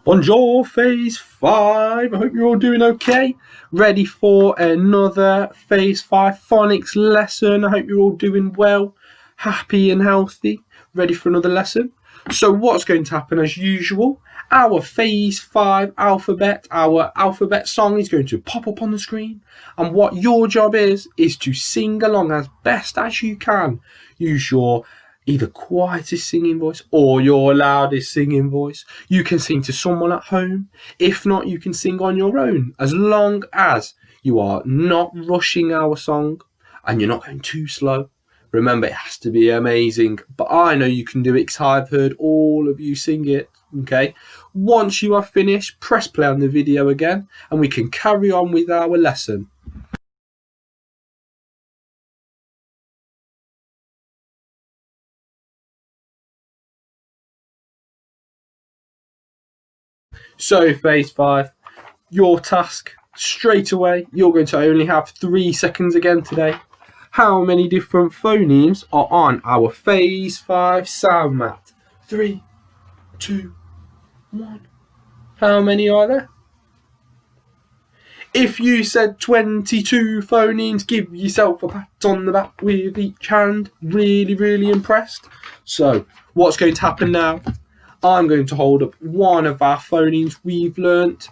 Bonjour, Phase 5. I hope you're all doing okay. Ready for another Phase 5 Phonics lesson. I hope you're all doing well, happy and healthy. Ready for another lesson. So what's going to happen as usual? Our Phase 5 alphabet, our alphabet song is going to pop up on the screen. And what your job is to sing along as best as you can. Use your either quietest singing voice or your loudest singing voice. You can sing to someone at home. If not, you can sing on your own, as long as you are not rushing our song and you're not going too slow. Remember, it has to be amazing, but I know you can do it because I've heard all of you sing it. Okay, once you are finished, press play on the video again and we can carry on with our lesson. So Phase 5, your task straight away, you're going to only have 3 seconds again today. How many different phonemes are on our Phase 5 sound mat? 3, 2, 1. How many are there? If you said 22 phonemes, give yourself a pat on the back with each hand. Really impressed. So what's going to happen now? I'm going to hold up one of our phonemes we've learnt,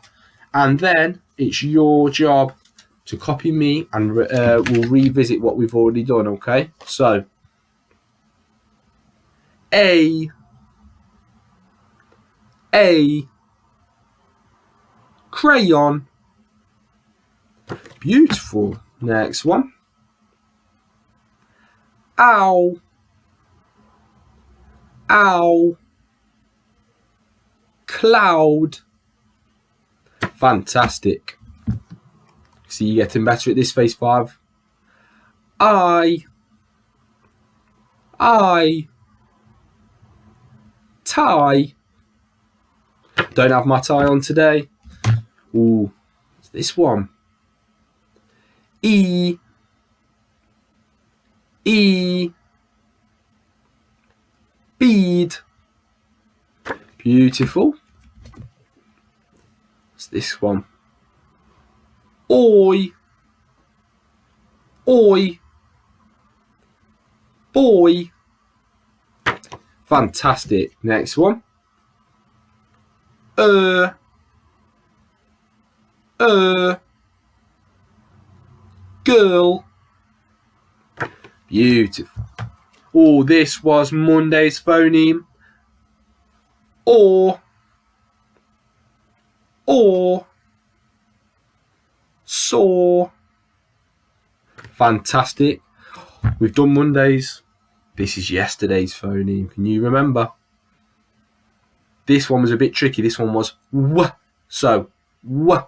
and then it's your job to copy me and we'll revisit what we've already done, okay? So, A, crayon. Beautiful. Next one. Ow, cloud. Fantastic. See, you're getting better at this, Phase 5. I, tie. Don't have my tie on today. Ooh, it's this one. E, bead. Beautiful. It's this one. Oi, boy. Fantastic. Next one. Girl. Beautiful. Oh, this was Monday's phoneme. Or, saw. Fantastic. We've done Mondays. This is yesterday's phoneme. Can you remember? This one was a bit tricky. This one was w. So, w.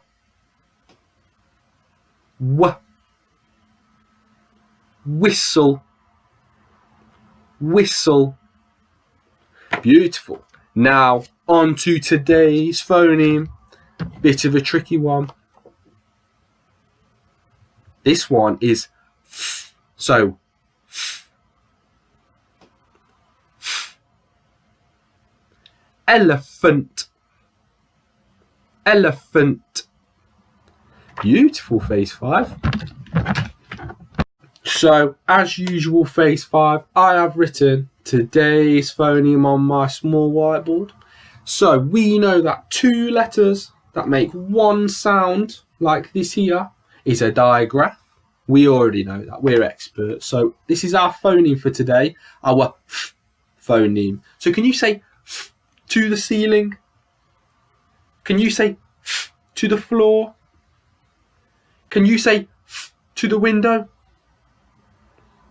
Whistle. Beautiful. Now, on to today's phoneme. Bit of a tricky one. This one is f. So, f. Elephant. Beautiful, Phase 5. So, as usual, Phase 5, I have written today's phoneme on my small whiteboard. So, we know that 2 letters that make one sound, like this here, is a digraph. We already know that. We're experts. So, this is our phoneme for today, our f phoneme. So, can you say f to the ceiling? Can you say f to the floor? Can you say f to the window?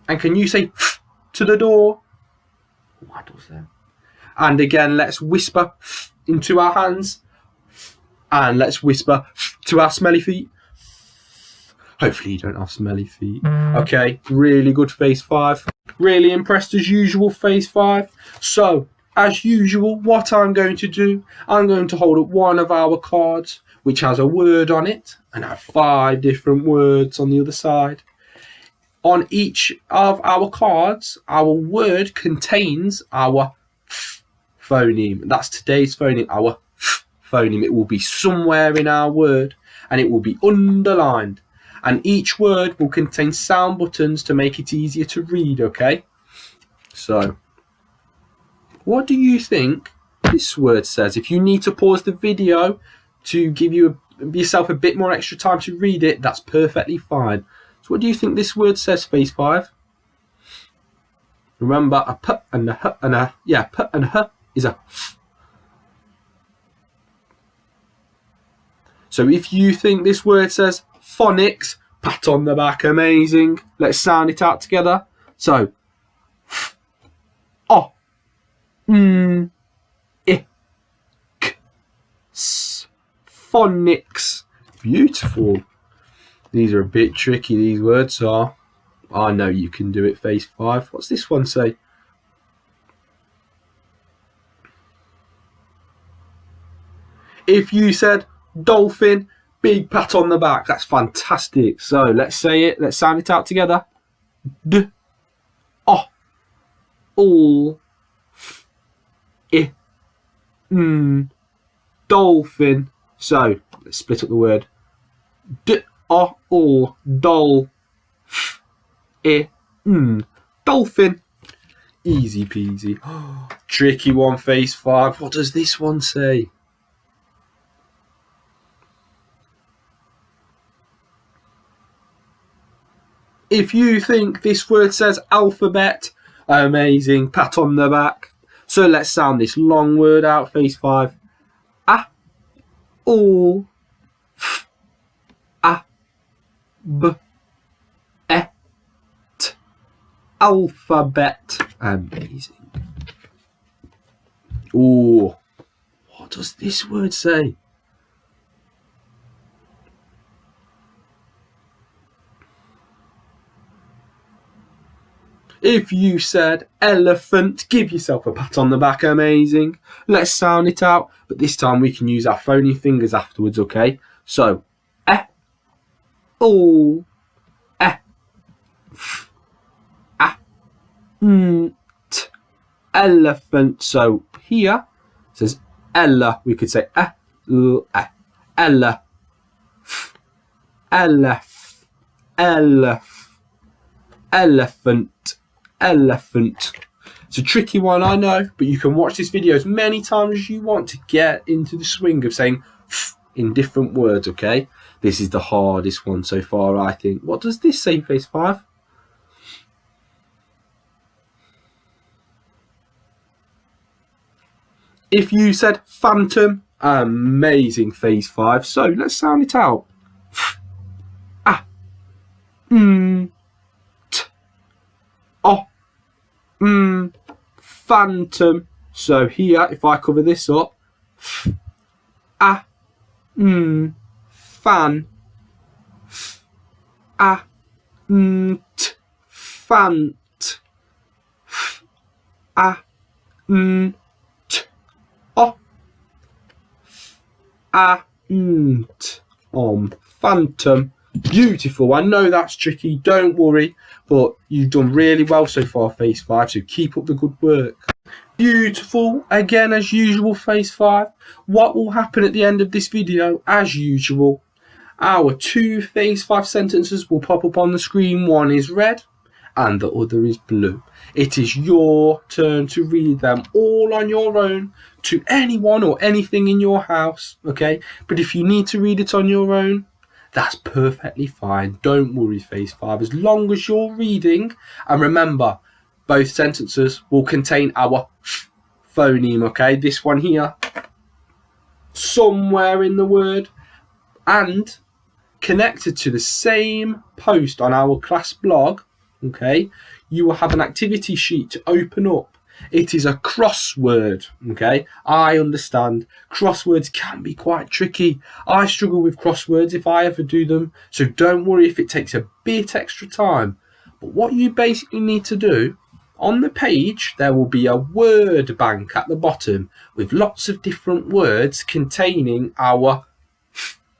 And can you say f to the door? What was that? And again, let's whisper f into our hands. And let's whisper f to our smelly feet. Hopefully you don't have smelly feet. Okay, really good, Phase 5. Really impressed as usual, Phase 5. So, as usual, what I'm going to do, I'm going to hold up one of our cards, which has a word on it, and have 5 different words on the other side. On each of our cards, our word contains our f phoneme. That's today's phoneme, our f phoneme. It will be somewhere in our word and it will be underlined. And each word will contain sound buttons to make it easier to read, okay? So, what do you think this word says? If you need to pause the video to give yourself a bit more extra time to read it, that's perfectly fine. So what do you think this word says, phase 5? Remember, a p and a h and a, yeah, p and h is a f. So if you think this word says phonics, pat on the back, amazing. Let's sound it out together. So, f, o, I, k, s, phonics. Beautiful. These are a bit tricky, these words are. I know you can do it, phase 5. What's this one say? If you said dolphin, big pat on the back. That's fantastic. So let's say it. Let's sound it out together. D, o, l, f, I, n, dolphin. So let's split up the word. D, o, l, dol, f, I, n, dolphin. Easy peasy. Tricky one, phase 5. What does this one say? If you think this word says alphabet, amazing, pat on the back. So let's sound this long word out, phase 5. A, U, F, A, B, E, T, alphabet. Amazing. Ooh, what does this word say? If you said elephant, give yourself a pat on the back, amazing. Let's sound it out, but this time we can use our phony fingers afterwards, okay? So, E, U, E, F, A, N, T, elephant. So here it says Ella, we could say L, E, Ella, F, Elef, Elef, elephant. Elephant. It's a tricky one, I know, but you can watch this video as many times as you want to get into the swing of saying f in different words, okay? This is the hardest one so far, I think. What does this say, phase 5? If you said phantom, amazing, phase 5. So let's sound it out. F, A, N, T, O, phantom. So here, if I cover this up, f, a, fan, f, a, t, fant, f, a, t, o, f, a, t, phantom. Beautiful. I know that's tricky, don't worry, but you've done really well so far, phase 5, so keep up the good work. Beautiful. Again, as usual, phase 5, what will happen at the end of this video? As usual, our 2 phase 5 sentences will pop up on the screen. One is red and the other is blue. It is your turn to read them all on your own to anyone or anything in your house, okay? But if you need to read it on your own, that's perfectly fine. Don't worry, phase 5, as long as you're reading. And remember, both sentences will contain our phoneme, okay? This one here, somewhere in the word, and connected to the same post on our class blog, okay? You will have an activity sheet to open up. It is a crossword, okay? I understand crosswords can be quite tricky. I struggle with crosswords if I ever do them, so don't worry if it takes a bit extra time. But what you basically need to do, on the page, there will be a word bank at the bottom with lots of different words containing our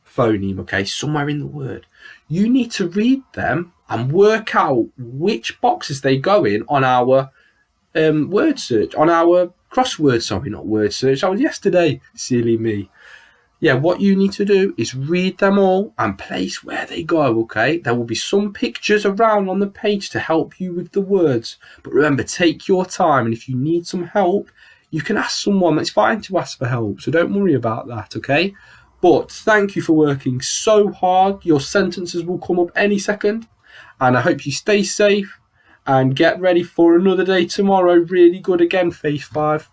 phoneme, okay? Somewhere in the word. You need to read them and work out which boxes they go in on our word search, on our crossword, sorry, not word search. I was yesterday, silly me. Yeah, what you need to do is read them all and place where they go, okay? There will be some pictures around on the page to help you with the words. But remember, take your time, and if you need some help, you can ask someone. It's fine to ask for help, so don't worry about that, okay? But thank you for working so hard. Your sentences will come up any second, and I hope you stay safe and get ready for another day tomorrow. Really good again, Phase 5.